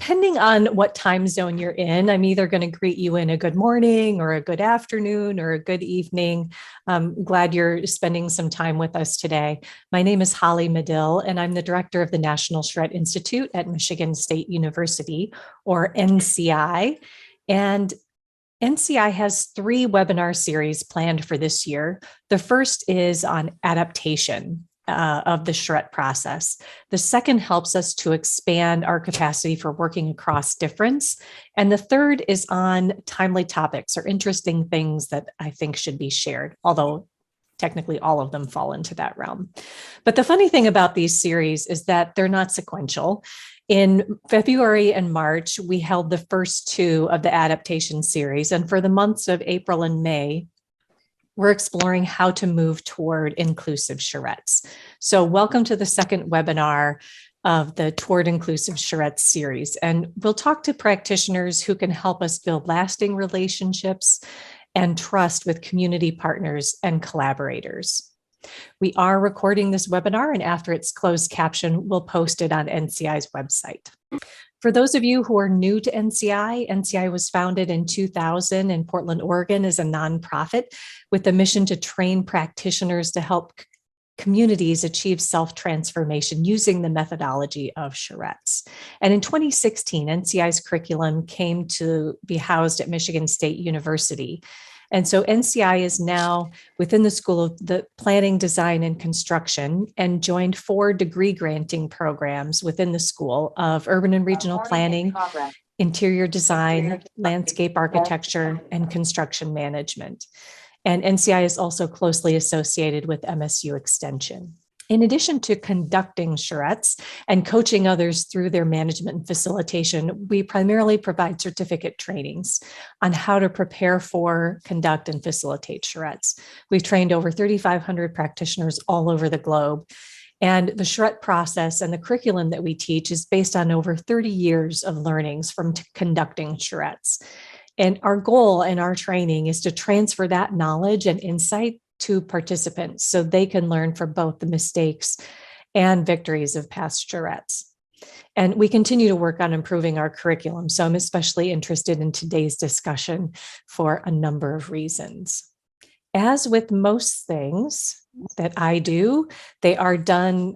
depending on what time zone you're in, I'm either going to greet you in a good morning or a good afternoon or a good evening. I'm glad you're spending some time with us today. My name is Holly Medill, and I'm the director of the National Shred Institute at Michigan State University, or NCI. And NCI has 3 webinar series planned for this year. The first is on adaptation of the charrette process. The second helps us to expand our capacity for working across difference. And the third is on timely topics or interesting things that I think should be shared, although technically all of them fall into that realm. But the funny thing about these series is that they're not sequential. In February and March, we held the first 2 of the adaptation series. And for the months of April and May, we're exploring how to move toward inclusive charrettes. So welcome to the second webinar of the Toward Inclusive Charrettes series. And we'll talk to practitioners who can help us build lasting relationships and trust with community partners and collaborators. We are recording this webinar, and after it's closed caption, we'll post it on NCI's website. For those of you who are new to NCI, NCI was founded in 2000 in Portland, Oregon as a nonprofit with the mission to train practitioners to help communities achieve self-transformation using the methodology of charrettes. And in 2016, NCI's curriculum came to be housed at Michigan State University. And so NCI is now within the School of the Planning, Design, and Construction and joined 4 degree granting programs within the School of Urban and Regional Planning, Interior Design, Landscape Architecture, and Construction Management. And NCI is also closely associated with MSU Extension. In addition to conducting charrettes and coaching others through their management and facilitation, we primarily provide certificate trainings on how to prepare for, conduct, and facilitate charrettes. We've trained over 3,500 practitioners all over the globe. And the charrette process and the curriculum that we teach is based on over 30 years of learnings from conducting charrettes. And our goal in our training is to transfer that knowledge and insight to participants so they can learn from both the mistakes and victories of past charrettes. And we continue to work on improving our curriculum. So I'm especially interested in today's discussion for a number of reasons. As with most things that I do, they are done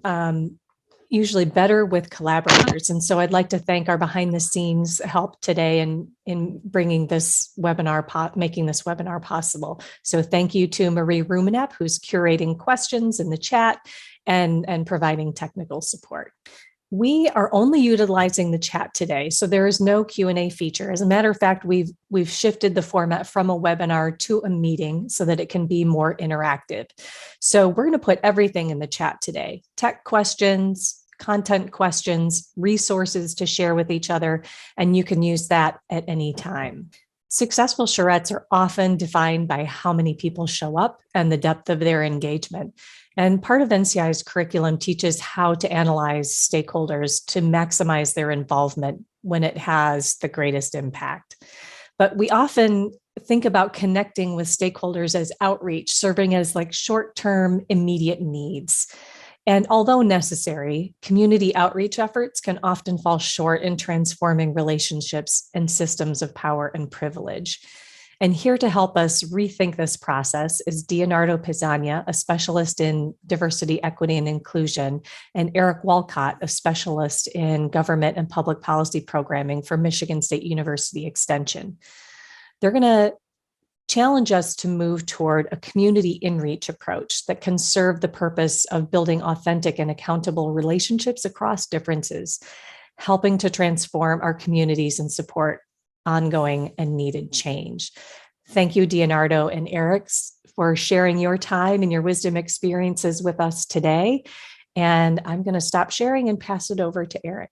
usually better with collaborators. And so I'd like to thank our behind the scenes help today in bringing this webinar, making this webinar possible. So thank you to Marie Rumenap, who's curating questions in the chat and providing technical support. We are only utilizing the chat today, so there is no Q&A feature. As a matter of fact, we've shifted the format from a webinar to a meeting so that it can be more interactive. So we're going to put everything in the chat today: tech questions, content questions, resources to share with each other, and you can use that at any time. Successful charrettes are often defined by how many people show up and the depth of their engagement. And part of NCI's curriculum teaches how to analyze stakeholders to maximize their involvement when it has the greatest impact. But we often think about connecting with stakeholders as outreach, serving as like short-term immediate needs. And although necessary, community outreach efforts can often fall short in transforming relationships and systems of power and privilege. And here to help us rethink this process is Dionard Pizana, a specialist in diversity, equity, and inclusion, and Eric Walcott, a specialist in government and public policy programming for Michigan State University Extension. They're going to challenge us to move toward a community in-reach approach that can serve the purpose of building authentic and accountable relationships across differences, helping to transform our communities and support ongoing and needed change. Thank you, Dionardo and Eric, for sharing your time and your wisdom experiences with us today. And I'm going to stop sharing and pass it over to Eric.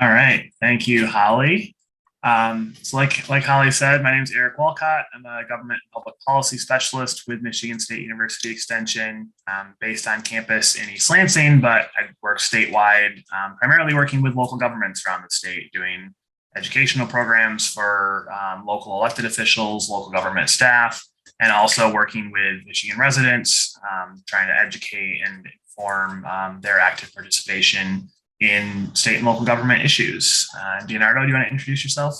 All right. Thank you, Holly. So like Holly said, my name is Eric Walcott. I'm a government and public policy specialist with Michigan State University Extension, based on campus in East Lansing, but I work statewide, primarily working with local governments around the state, doing educational programs for local elected officials, local government staff, and also working with Michigan residents, trying to educate and inform their active participation in state and local government issues. Dionardo, do you want to introduce yourself?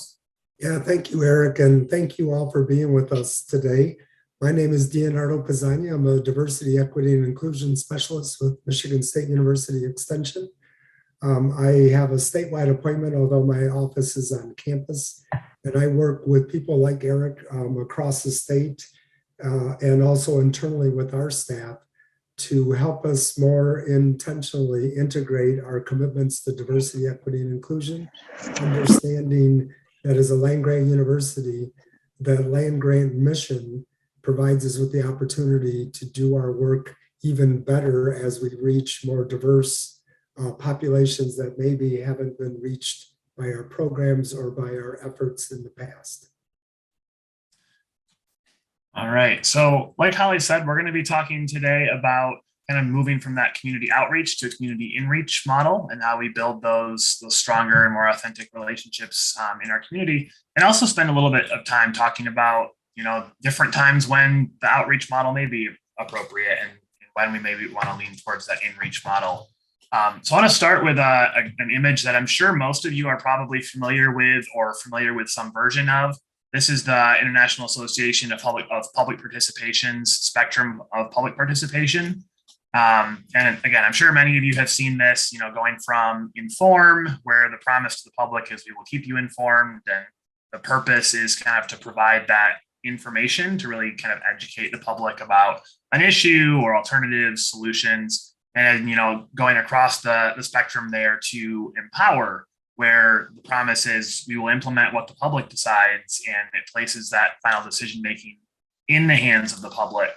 Yeah, thank you, Eric, and thank you all for being with us today. My name is Dionard. I'm a diversity, equity, and inclusion specialist with Michigan State University Extension. I have a statewide appointment, although my office is on campus, and I work with people like Eric across the state and also internally with our staff to help us more intentionally integrate our commitments to diversity, equity, and inclusion, understanding that as a land-grant university, the land-grant mission provides us with the opportunity to do our work even better as we reach more diverse populations that maybe haven't been reached by our programs or by our efforts in the past. All right. So like Holly said, we're going to be talking today about kind of moving from that community outreach to a community inreach model and how we build those stronger and more authentic relationships in our community, and also spend a little bit of time talking about, different times when the outreach model may be appropriate and when we maybe want to lean towards that inreach model. So I want to start with an image that I'm sure most of you are probably familiar with or familiar with some version of. This is the International Association of Public Participation's spectrum of public participation. And again, I'm sure many of you have seen this, going from inform, where the promise to the public is we will keep you informed, and the purpose is kind of to provide that information to really kind of educate the public about an issue or alternatives, solutions. And, going across the spectrum there to empower, where the promise is we will implement what the public decides, and it places that final decision-making in the hands of the public.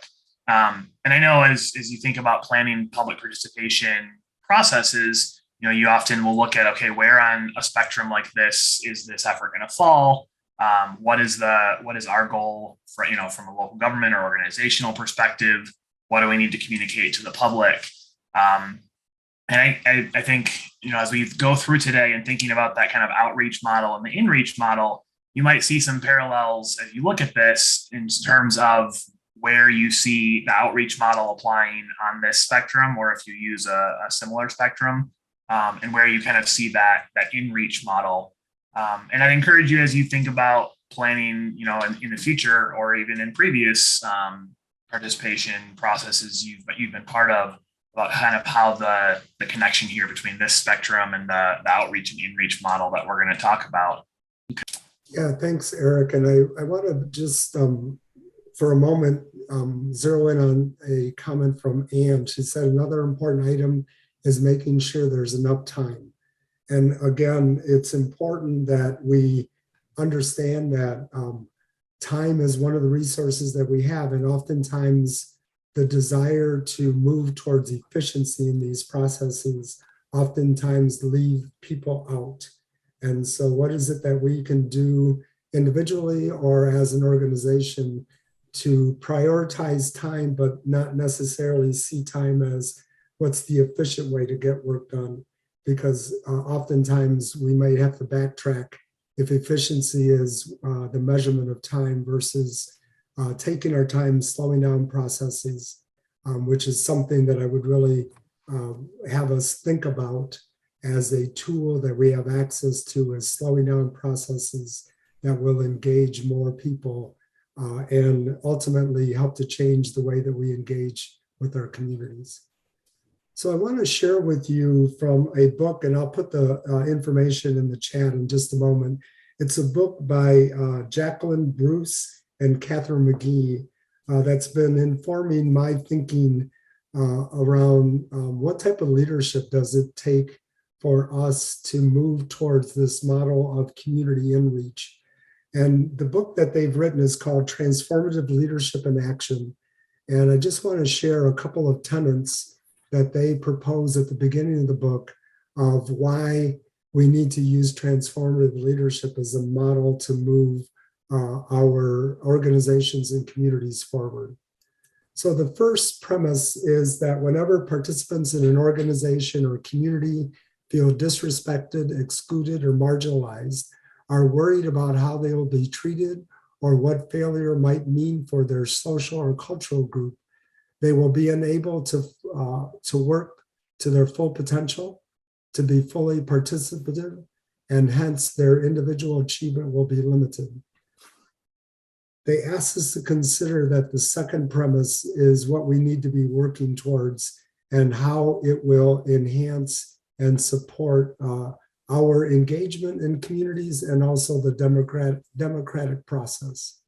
And I know as you think about planning public participation processes, you often will look at, okay, where on a spectrum like this is this effort going to fall? What is our goal for, from a local government or organizational perspective? What do we need to communicate to the public? And I think, as we go through today and thinking about that kind of outreach model and the inreach model, you might see some parallels as you look at this in terms of where you see the outreach model applying on this spectrum, or if you use a similar spectrum, and where you kind of see that inreach model. And I'd encourage you, as you think about planning, in the future or even in previous participation processes you've been part of, about kind of how the connection here between this spectrum and the outreach and inreach model that we're going to talk about. Yeah, thanks, Eric. And I want to just, for a moment, zero in on a comment from Anne. She said another important item is making sure there's enough time. And again, it's important that we understand that time is one of the resources that we have. And oftentimes, the desire to move towards efficiency in these processes oftentimes leave people out. And so what is it that we can do individually or as an organization to prioritize time, but not necessarily see time as what's the efficient way to get work done? Because oftentimes we might have to backtrack if efficiency is the measurement of time versus taking our time, slowing down processes, which is something that I would really have us think about as a tool that we have access to, is slowing down processes that will engage more people and ultimately help to change the way that we engage with our communities. So I want to share with you from a book, and I'll put the information in the chat in just a moment. It's a book by Jacqueline Bruce and Catherine McGee that's been informing my thinking around what type of leadership does it take for us to move towards this model of community inreach. And the book that they've written is called Transformative Leadership in Action. And I just want to share a couple of tenets that they propose at the beginning of the book of why we need to use transformative leadership as a model to move our organizations and communities forward. So the first premise is that whenever participants in an organization or community feel disrespected, excluded, or marginalized, are worried about how they will be treated or what failure might mean for their social or cultural group, they will be unable to work to their full potential, to be fully participative, and hence their individual achievement will be limited. They asked us to consider that the second premise is what we need to be working towards and how it will enhance and support our engagement in communities and also the democratic process.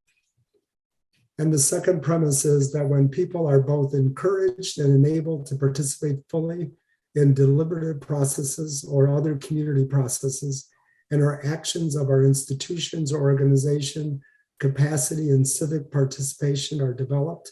And the second premise is that when people are both encouraged and enabled to participate fully in deliberative processes or other community processes, and our actions of our institutions or organization, capacity and civic participation are developed,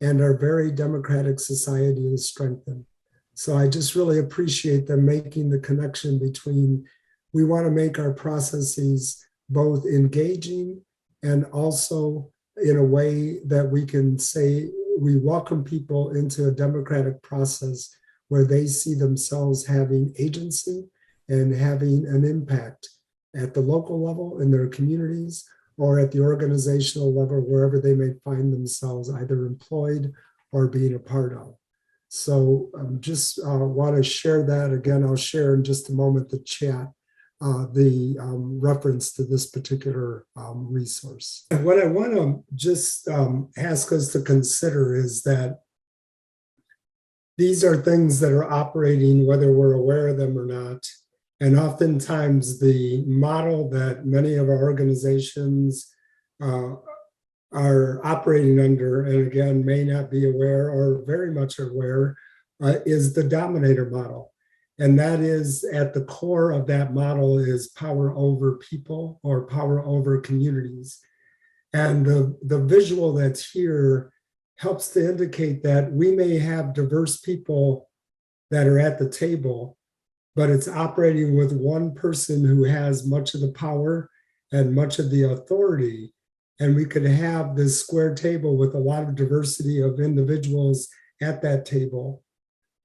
and our very democratic society is strengthened. So I just really appreciate them making the connection between, we want to make our processes both engaging and also in a way that we can say we welcome people into a democratic process where they see themselves having agency and having an impact at the local level in their communities or at the organizational level, wherever they may find themselves either employed or being a part of. So just want to share that. Again, I'll share in just a moment the chat, the reference to this particular resource. And what I want to just ask us to consider is that these are things that are operating whether we're aware of them or not. And oftentimes the model that many of our organizations are operating under, and again, may not be aware or very much aware, is the dominator model. And that is at the core of that model is power over people or power over communities. And the visual that's here helps to indicate that we may have diverse people that are at the table, but it's operating with one person who has much of the power and much of the authority. And we could have this square table with a lot of diversity of individuals at that table.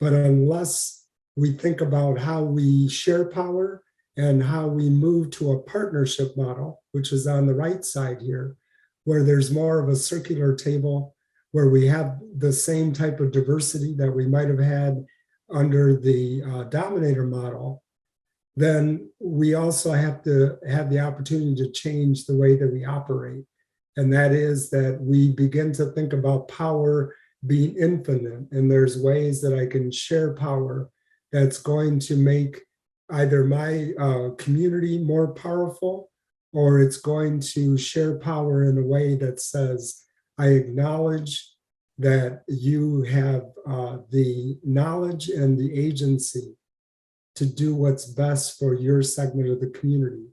But unless we think about how we share power and how we move to a partnership model, which is on the right side here, where there's more of a circular table, where we have the same type of diversity that we might have had under the dominator model, then we also have to have the opportunity to change the way that we operate. And that is that we begin to think about power being infinite. And there's ways that I can share power that's going to make either my community more powerful, or it's going to share power in a way that says, I acknowledge that you have the knowledge and the agency to do what's best for your segment of the community.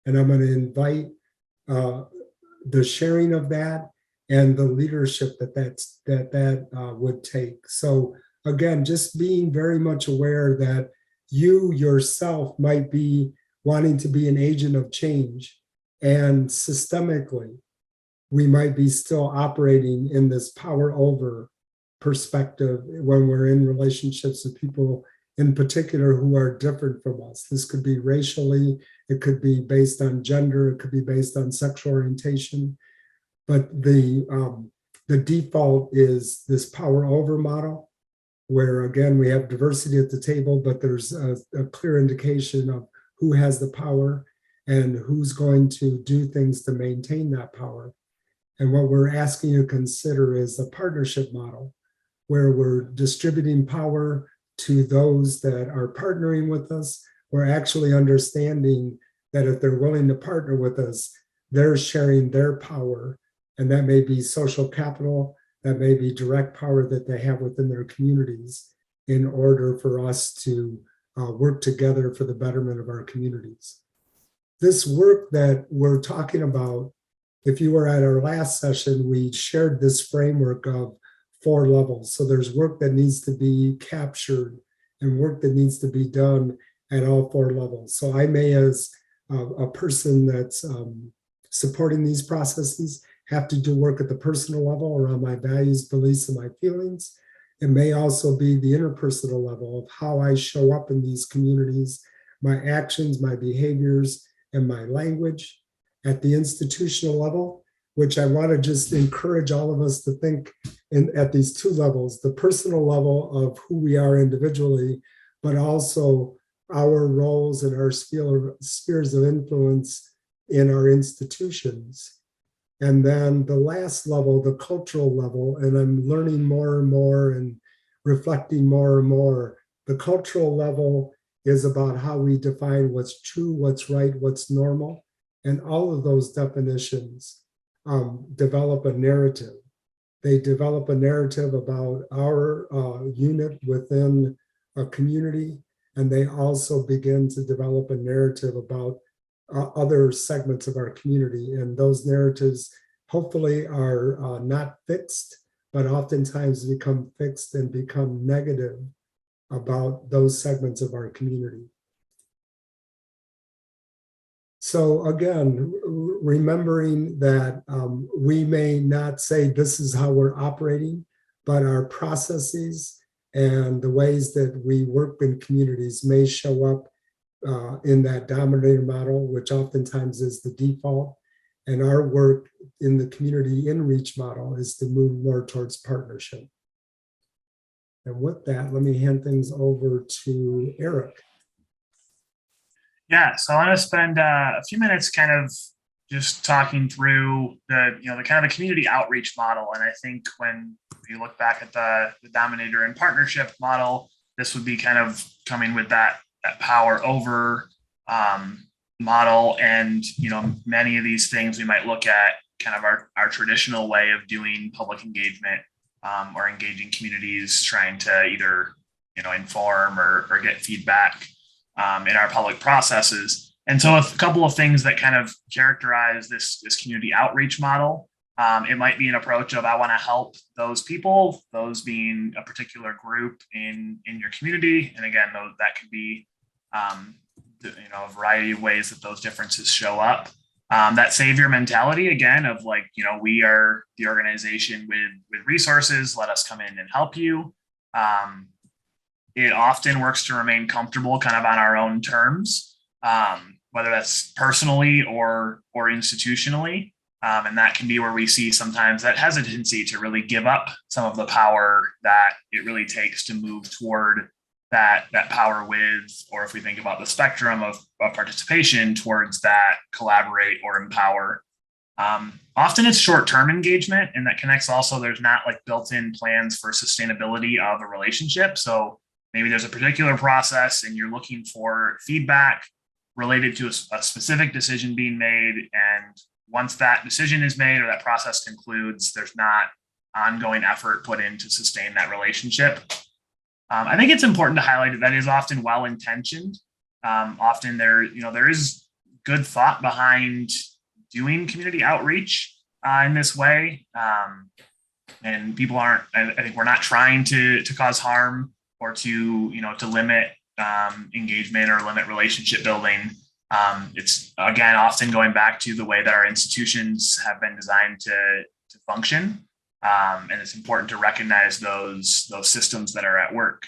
And I'm going to invite the sharing of that and the leadership that would take. So again, just being very much aware that you yourself might be wanting to be an agent of change, and systemically, we might be still operating in this power over perspective when we're in relationships with people in particular who are different from us. This could be racially, it could be based on gender, it could be based on sexual orientation. But the default is this power over model, where again, we have diversity at the table, but there's a clear indication of who has the power and who's going to do things to maintain that power. And what we're asking you to consider is a partnership model, where we're distributing power to those that are partnering with us. We're actually understanding that if they're willing to partner with us, they're sharing their power. And that may be social capital, that may be direct power that they have within their communities in order for us to work together for the betterment of our communities. This work that we're talking about, if you were at our last session, we shared this framework of 4 levels. So there's work that needs to be captured and work that needs to be done at all 4 levels. So I may, as a person that's supporting these processes, have to do work at the personal level around my values, beliefs, and my feelings. It may also be the interpersonal level of how I show up in these communities, my actions, my behaviors, and my language. At the institutional level, which I want to just encourage all of us to think at these 2 levels, the personal level of who we are individually, but also our roles and our spheres of influence in our institutions. And then the last level, the cultural level, and I'm learning more and more and reflecting more and more. The cultural level is about how we define what's true, what's right, what's normal. And all of those definitions develop a narrative. They develop a narrative about our unit within a community, and they also begin to develop a narrative about other segments of our community. And those narratives hopefully are not fixed, but oftentimes become fixed and become negative about those segments of our community. So again, remembering that we may not say this is how we're operating, but our processes and the ways that we work in communities may show up in that dominator model, which oftentimes is the default. And our work in the community in reach model is to move more towards partnership. And with that, let me hand things over to Eric. Yeah, so I want to spend a few minutes kind of just talking through the kind of the community outreach model. And I think when you look back at the dominator and partnership model, this would be kind of coming with that power over model. And many of these things we might look at kind of our traditional way of doing public engagement or engaging communities, trying to either inform or get feedback in our public processes. And so a couple of things that kind of characterize this community outreach model. It might be an approach of I want to help those people, those being a particular group in your community. And again, that could be a variety of ways that those differences show up. That savior mentality, again, of like, we are the organization with resources, let us come in and help you. It often works to remain comfortable kind of on our own terms, whether that's personally or institutionally. And that can be where we see sometimes that hesitancy to really give up some of the power that it really takes to move toward that power with, or if we think about the spectrum of participation, towards that collaborate or empower. Often it's short-term engagement, and that connects also, there's not like built-in plans for sustainability of a relationship. So maybe there's a particular process and you're looking for feedback related to a specific decision being made. And once that decision is made or that process concludes, there's not ongoing effort put in to sustain that relationship. I think it's important to highlight that is often well-intentioned. Often there is good thought behind doing community outreach in this way. And people I think we're not trying to cause harm or to limit engagement or limit relationship building. It's again often going back to the way that our institutions have been designed to function, and it's important to recognize those systems that are at work.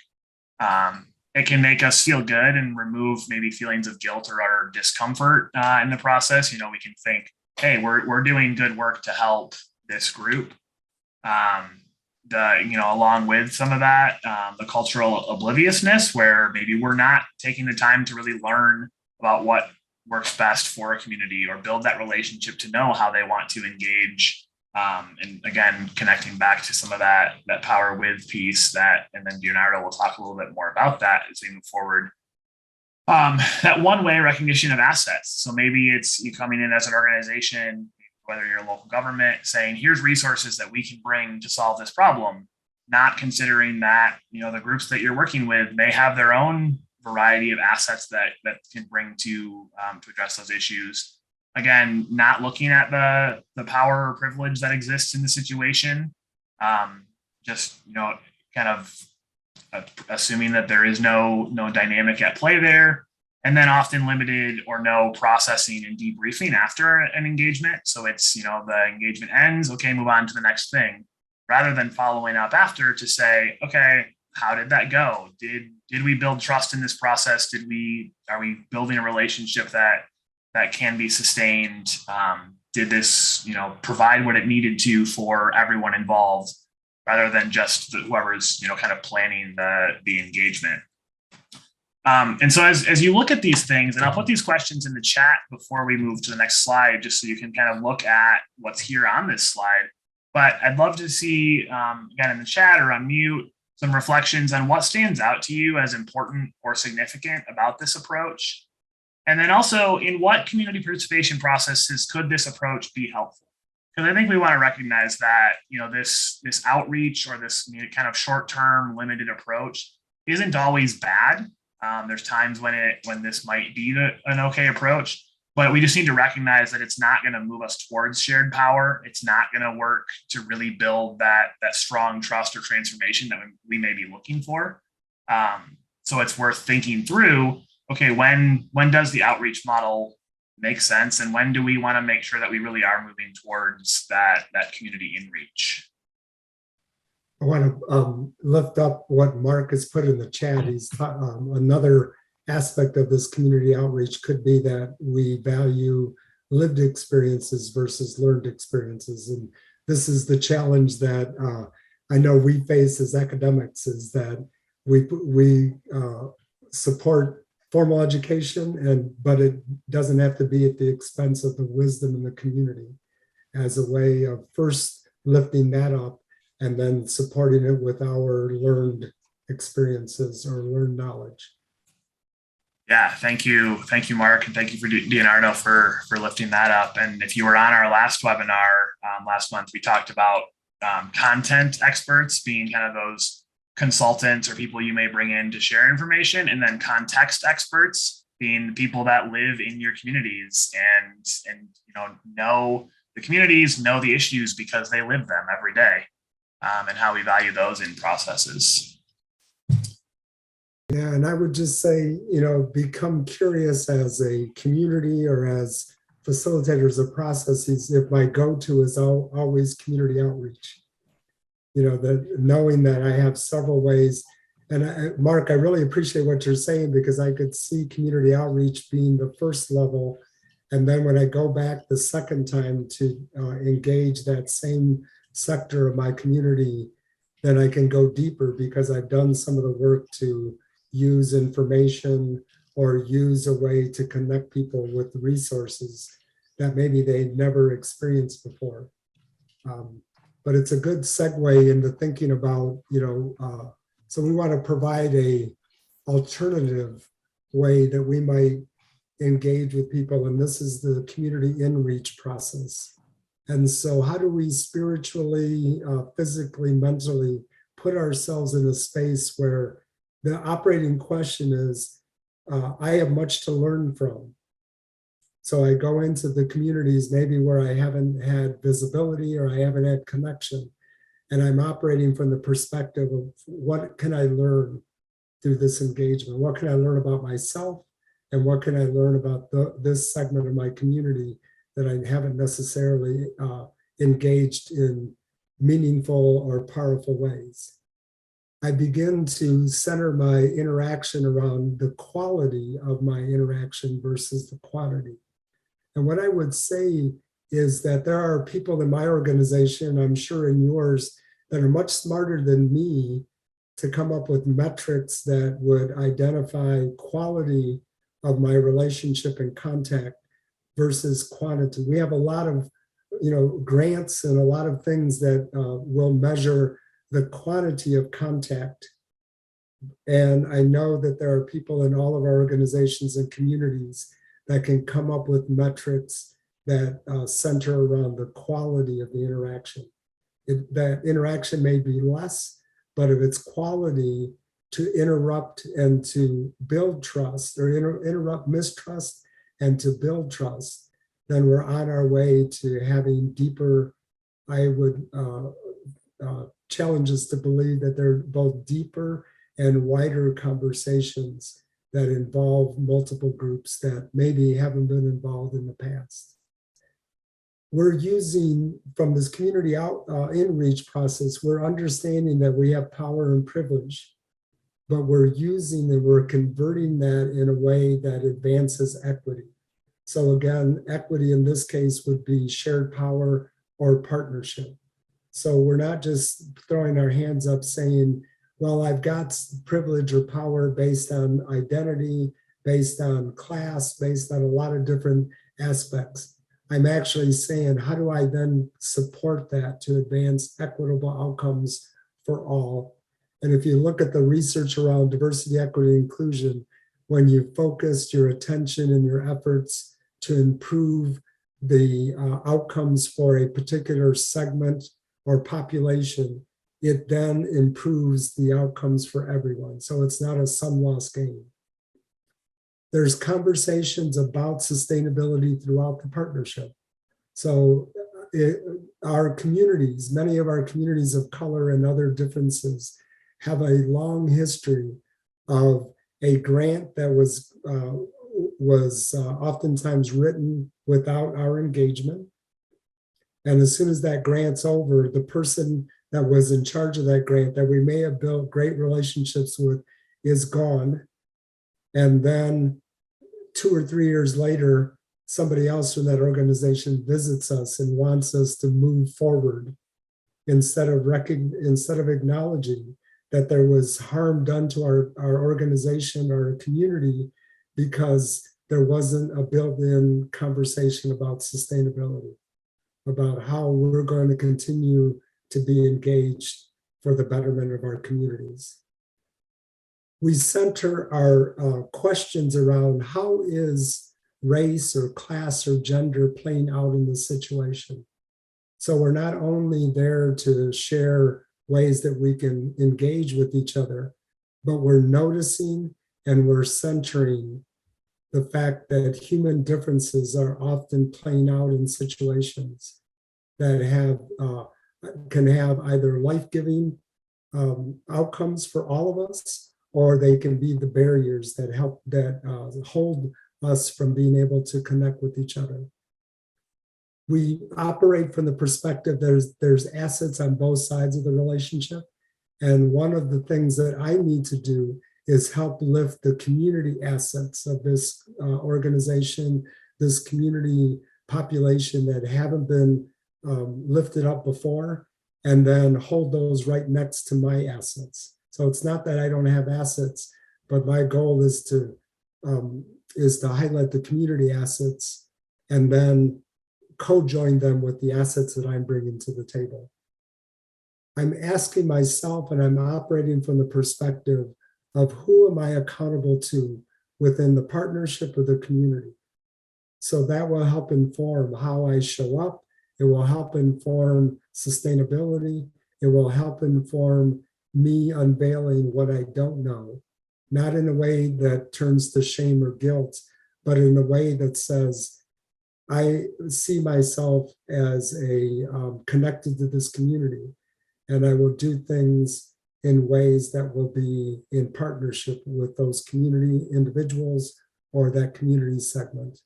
It can make us feel good and remove maybe feelings of guilt or discomfort in the process. We can think, hey, we're doing good work to help this group. Along with some of that, the cultural obliviousness, where maybe we're not taking the time to really learn about what works best for a community or build that relationship to know how they want to engage. And again, connecting back to some of that power with piece and then Dionard will talk a little bit more about that as we move forward. That one-way recognition of assets. So maybe it's you coming in as an organization, whether you're a local government, saying, here's resources that we can bring to solve this problem, not considering that, the groups that you're working with may have their own variety of assets that can bring to address those issues. Again, not looking at the power or privilege that exists in the situation, just, kind of assuming that there is no dynamic at play there. And then often limited or no processing and debriefing after an engagement. So it's, the engagement ends, okay, move on to the next thing, rather than following up after to say, okay, how did that go? Did we build trust in this process? Are we building a relationship that can be sustained? Did this, provide what it needed to for everyone involved, rather than just whoever's, kind of planning the engagement? And so as you look at these things, and I'll put these questions in the chat before we move to the next slide, just so you can kind of look at what's here on this slide. But I'd love to see, again, in the chat or on mute, some reflections on what stands out to you as important or significant about this approach. And then also, in what community participation processes could this approach be helpful? Because I think we want to recognize that, this outreach or this kind of short-term limited approach isn't always bad. There's times when this might be an okay approach, but we just need to recognize that it's not going to move us towards shared power. It's not going to work to really build that strong trust or transformation that we may be looking for. So it's worth thinking through, okay, when does the outreach model make sense? And when do we want to make sure that we really are moving towards that community inreach? I want to lift up what Mark has put in the chat. He's another aspect of this community outreach could be that we value lived experiences versus learned experiences. And this is the challenge that I know we face as academics, is that we support formal education, but it doesn't have to be at the expense of the wisdom in the community, as a way of first lifting that up and then supporting it with our learned experiences or learned knowledge. Yeah, thank you, Mark, and thank you for Dionardo for lifting that up. And if you were on our last webinar last month, we talked about content experts being kind of those consultants or people you may bring in to share information, and then context experts being people that live in your communities and know the communities, know the issues because they live them every day, and how we value those in processes. Yeah, and I would just say, become curious as a community or as facilitators of processes. If my go-to is always community outreach, that knowing that I have several ways. And Mark, I really appreciate what you're saying, because I could see community outreach being the first level. And then when I go back the second time to engage that same sector of my community, then I can go deeper because I've done some of the work to use information or use a way to connect people with resources that maybe they'd never experienced before. But it's a good segue into thinking about, so we want to provide a alternative way that we might engage with people. And this is the community inreach process. And so how do we spiritually, physically, mentally put ourselves in a space where the operating question is, I have much to learn from. So I go into the communities maybe where I haven't had visibility or I haven't had connection. And I'm operating from the perspective of what can I learn through this engagement? What can I learn about myself? And what can I learn about this segment of my community that I haven't necessarily engaged in meaningful or powerful ways? I begin to center my interaction around the quality of my interaction versus the quantity. And what I would say is that there are people in my organization, I'm sure in yours, that are much smarter than me to come up with metrics that would identify quality of my relationship and contact versus quantity. We have a lot of grants and a lot of things that will measure the quantity of contact. And I know that there are people in all of our organizations and communities that can come up with metrics that center around the quality of the interaction. That interaction may be less, but if it's quality, to interrupt and to build trust, or interrupt mistrust and to build trust, then we're on our way to having deeper, I would challenges to believe that there are both deeper and wider conversations that involve multiple groups that maybe haven't been involved in the past. We're using, from this community inreach process, we're understanding that we have power and privilege, but we're using and we're converting that in a way that advances equity. So again, equity in this case would be shared power or partnership. So we're not just throwing our hands up saying well, I've got privilege or power based on identity, based on class, based on a lot of different aspects. I'm actually saying, how do I then support that to advance equitable outcomes for all? And if you look at the research around diversity, equity, inclusion, when you focus your attention and your efforts to improve the outcomes for a particular segment or population, it then improves the outcomes for everyone. So it's not a sum-loss game. There's conversations about sustainability throughout the partnership. So our communities, many of our communities of color and other differences have a long history of a grant that was oftentimes written without our engagement. And as soon as that grant's over, the person that was in charge of that grant that we may have built great relationships with is gone. And then 2 or 3 years later, somebody else from that organization visits us and wants us to move forward instead of acknowledging that there was harm done to our organization or community because there wasn't a built-in conversation about sustainability, about how we're going to continue to be engaged for the betterment of our communities. We center our questions around how is race or class or gender playing out in the situation. So we're not only there to share ways that we can engage with each other, but we're noticing and we're centering the fact that human differences are often playing out in situations that can have either life-giving outcomes for all of us, or they can be the barriers that hold us from being able to connect with each other. We operate from the perspective there's assets on both sides of the relationship. And one of the things that I need to do is help lift the community assets of this organization, this community population that haven't been lifted up before, and then hold those right next to my assets. So it's not that I don't have assets, but my goal is to highlight the community assets and then co-join them with the assets that I'm bringing to the table. I'm asking myself, and I'm operating from the perspective of who am I accountable to within the partnership or the community. So that will help inform how I show up. It will help inform sustainability. It will help inform me unveiling what I don't know, not in a way that turns to shame or guilt, but in a way that says, I see myself as connected to this community, and I will do things in ways that will be in partnership with those community individuals or that community segment.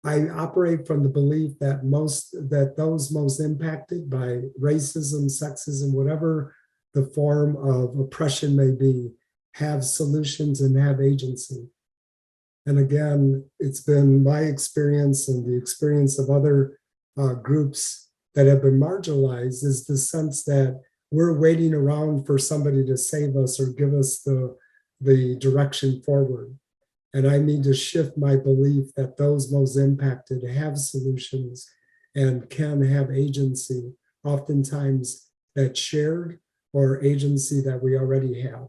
I operate from the belief that those most impacted by racism, sexism, whatever the form of oppression may be, have solutions and have agency. And again, it's been my experience and the experience of other groups that have been marginalized is the sense that we're waiting around for somebody to save us or give us the direction forward. And I need to shift my belief that those most impacted have solutions and can have agency, oftentimes that's shared or agency that we already have.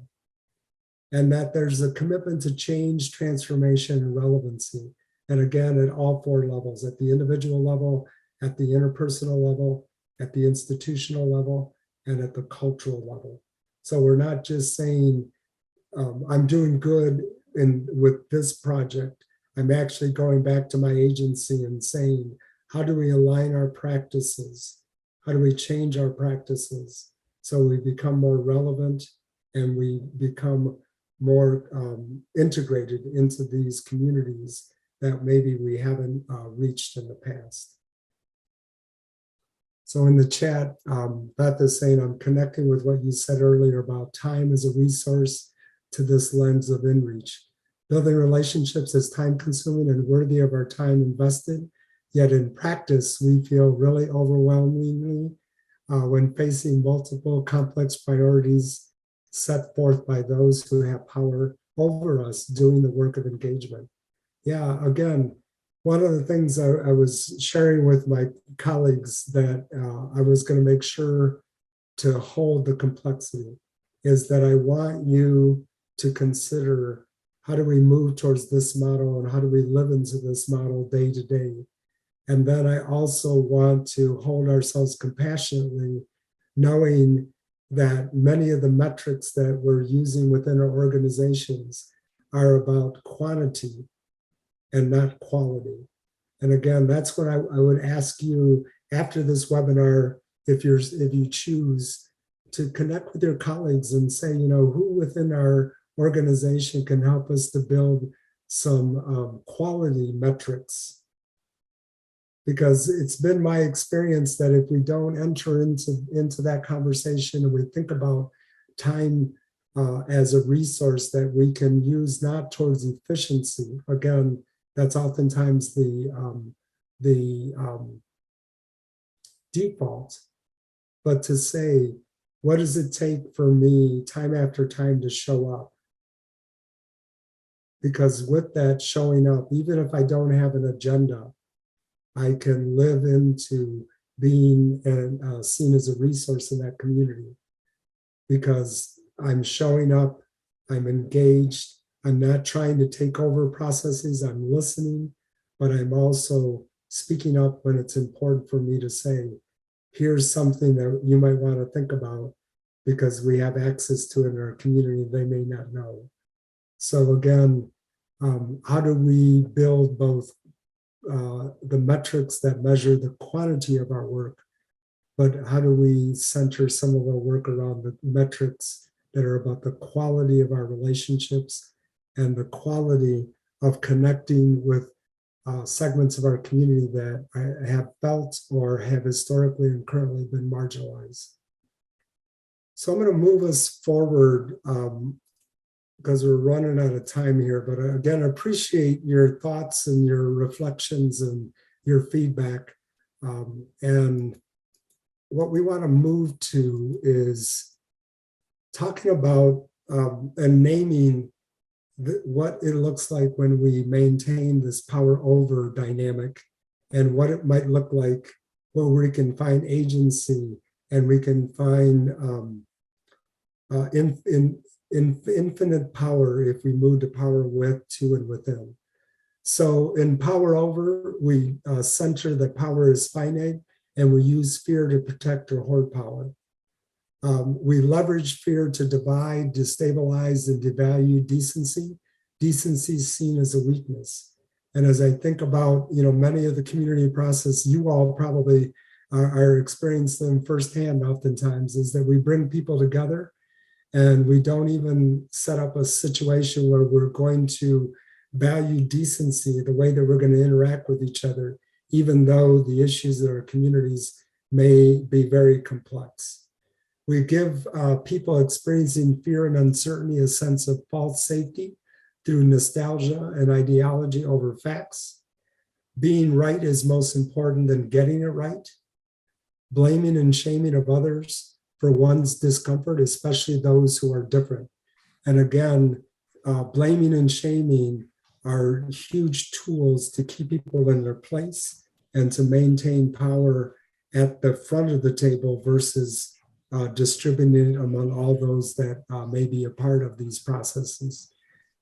And that there's a commitment to change, transformation, and relevancy. And again, at all 4 levels, at the individual level, at the interpersonal level, at the institutional level, and at the cultural level. So we're not just saying, I'm doing good with this project. I'm actually going back to my agency and saying, how do we align our practices? How do we change our practices so we become more relevant and we become more integrated into these communities that maybe we haven't reached in the past. So in the chat, Beth is saying, I'm connecting with what you said earlier about time as a resource to this lens of inReach. Building relationships is time consuming and worthy of our time invested, yet in practice, we feel really overwhelmingly when facing multiple complex priorities set forth by those who have power over us doing the work of engagement. Yeah, again, one of the things I was sharing with my colleagues that I was going to make sure to hold the complexity is that I want you to consider, how do we move towards this model and how do we live into this model day to day? And then I also want to hold ourselves compassionately, knowing that many of the metrics that we're using within our organizations are about quantity and not quality. And again, that's what I would ask you after this webinar, if you choose to connect with your colleagues and say, who within our organization can help us to build some quality metrics. Because it's been my experience that if we don't enter into that conversation and we think about time as a resource that we can use not towards efficiency, again, that's oftentimes the default, but to say, what does it take for me time after time to show up? Because with that showing up, even if I don't have an agenda, I can live into being seen as a resource in that community because I'm showing up, I'm engaged, I'm not trying to take over processes, I'm listening, but I'm also speaking up when it's important for me to say, here's something that you might want to think about because we have access to it in our community they may not know. So again, how do we build both the metrics that measure the quantity of our work, but how do we center some of our work around the metrics that are about the quality of our relationships and the quality of connecting with segments of our community that have felt or have historically and currently been marginalized. So I'm going to move us forward because we're running out of time here, but again, appreciate your thoughts and your reflections and your feedback. And what we want to move to is talking about and naming what it looks like when we maintain this power over dynamic and what it might look like where we can find agency and we can find infinite power if we move to power with, to, and within. So in power over, we center that power is finite and we use fear to protect or hoard power. We leverage fear to divide, destabilize, and devalue decency. Decency is seen as a weakness. And as I think about, many of the community process, you all probably are experiencing them firsthand oftentimes, is that we bring people together and we don't even set up a situation where we're going to value decency, the way that we're going to interact with each other, even though the issues in our communities may be very complex. We give people experiencing fear and uncertainty a sense of false safety through nostalgia and ideology over facts. Being right is most important than getting it right. Blaming and shaming of others for one's discomfort, especially those who are different. And again, blaming and shaming are huge tools to keep people in their place and to maintain power at the front of the table versus distributing it among all those that may be a part of these processes.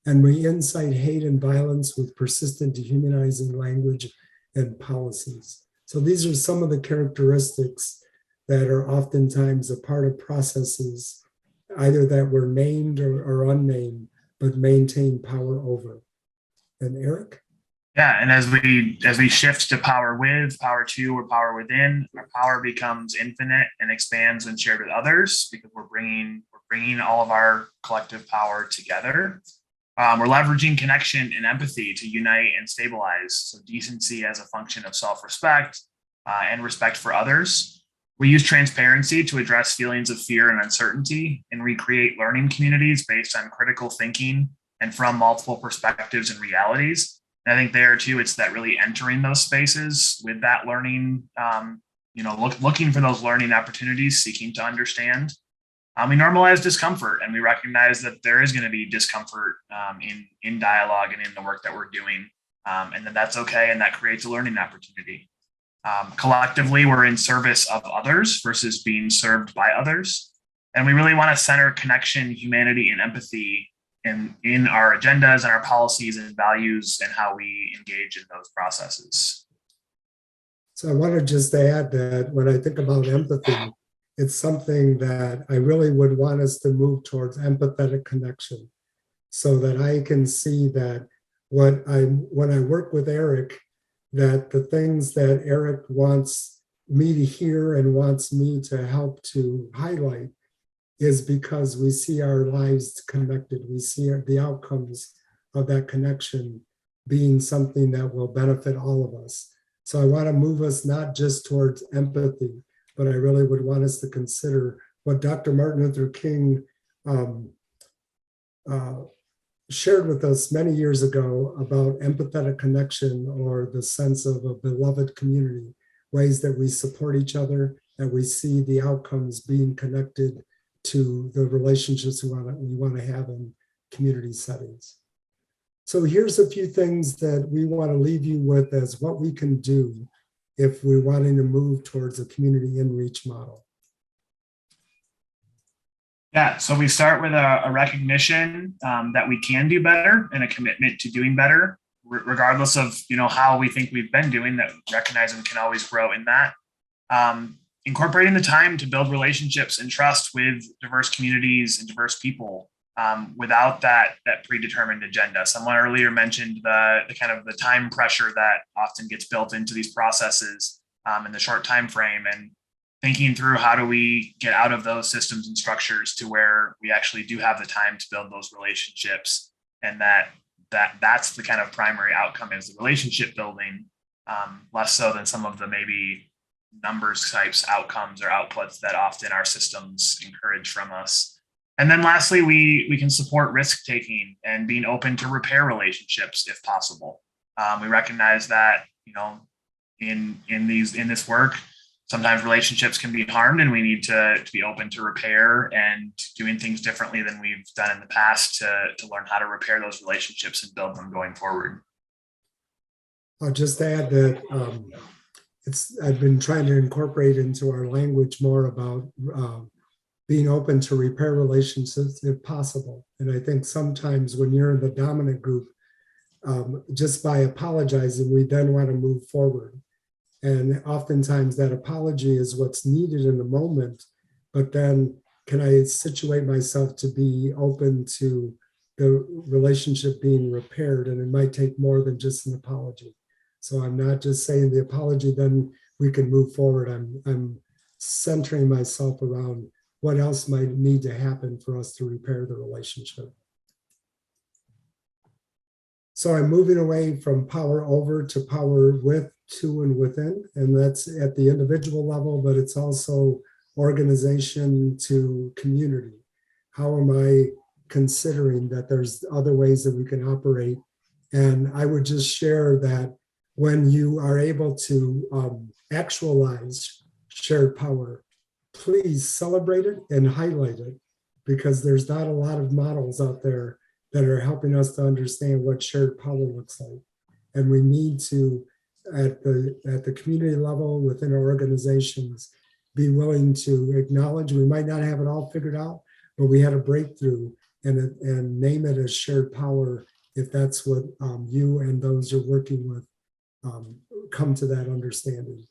And we incite hate and violence with persistent dehumanizing language and policies. So these are some of the characteristics that are oftentimes a part of processes, either that were named or unnamed, but maintain power over. And Eric? Yeah, and as we shift to power with, power to, or power within, our power becomes infinite and expands when shared with others because we're bringing all of our collective power together. We're leveraging connection and empathy to unite and stabilize. So decency as a function of self-respect and respect for others. We use transparency to address feelings of fear and uncertainty and recreate learning communities based on critical thinking and from multiple perspectives and realities. And I think there too, it's that really entering those spaces with that learning, looking for those learning opportunities, seeking to understand. we normalize discomfort, and we recognize that there is going to be discomfort in dialogue and in the work that we're doing, and that that's okay, and that creates a learning opportunity. Collectively, we're in service of others versus being served by others, and we really want to center connection, humanity, and empathy in our agendas and our policies and values and how we engage in those processes. So I want to just add that when I think about empathy, it's something that I really would want us to move towards empathetic connection, so that I can see that when I work with Eric, that the things that Eric wants me to hear and wants me to help to highlight is because we see our lives connected. We see the outcomes of that connection being something that will benefit all of us. So I want to move us not just towards empathy, but I really would want us to consider what Dr. Martin Luther King shared with us many years ago about empathetic connection, or the sense of a beloved community, ways that we support each other, and we see the outcomes being connected to the relationships we want to have in community settings. So here's a few things that we want to leave you with as what we can do if we're wanting to move towards a community in-reach model. Yeah, so we start with a recognition that we can do better, and a commitment to doing better, regardless of how we think we've been doing. That recognizing we can always grow in that. Incorporating the time to build relationships and trust with diverse communities and diverse people, without that predetermined agenda. Someone earlier mentioned the kind of the time pressure that often gets built into these processes in the short time frame, and thinking through how do we get out of those systems and structures to where we actually do have the time to build those relationships, and that's the kind of primary outcome, is the relationship building, less so than some of the maybe numbers types outcomes or outputs that often our systems encourage from us. And then lastly, we can support risk taking and being open to repair relationships if possible. We recognize that in this work, sometimes relationships can be harmed, and we need to be open to repair and doing things differently than we've done in the past to learn how to repair those relationships and build them going forward. I'll just add that I've been trying to incorporate into our language more about being open to repair relationships if possible. And I think sometimes when you're in the dominant group, just by apologizing, we then want to move forward. And oftentimes that apology is what's needed in the moment, but then can I situate myself to be open to the relationship being repaired? And it might take more than just an apology. So I'm not just saying the apology, then we can move forward. I'm centering myself around what else might need to happen for us to repair the relationship. So I'm moving away from power over to power with, to, and within. And that's at the individual level, but it's also organization to community. How am I considering that there's other ways that we can operate? And I would just share that when you are able to actualize shared power, please celebrate it and highlight it, because there's not a lot of models out there that are helping us to understand what shared power looks like. And we need to, at the community level, within our organizations, be willing to acknowledge we might not have it all figured out, but we had a breakthrough, and name it as shared power if that's what you and those you're working with come to that understanding.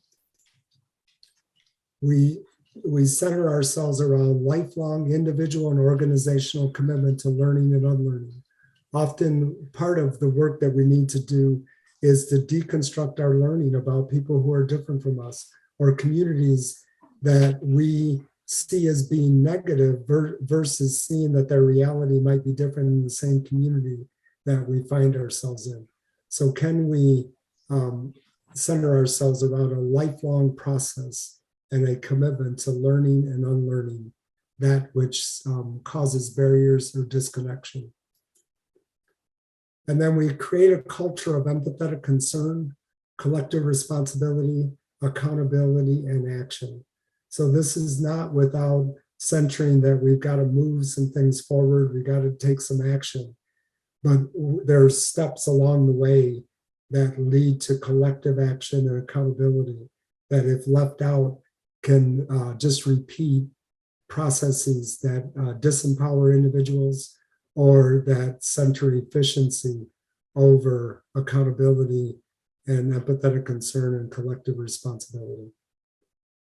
We center ourselves around lifelong individual and organizational commitment to learning and unlearning. Often part of the work that we need to do is to deconstruct our learning about people who are different from us, or communities that we see as being negative versus seeing that their reality might be different in the same community that we find ourselves in. So can we center ourselves around a lifelong process and a commitment to learning and unlearning that which causes barriers or disconnection. And then we create a culture of empathetic concern, collective responsibility, accountability, and action. So this is not without centering that we've got to move some things forward, we got to take some action. But there's steps along the way that lead to collective action and accountability that, if left out, can just repeat processes that disempower individuals or that center efficiency over accountability and empathetic concern and collective responsibility.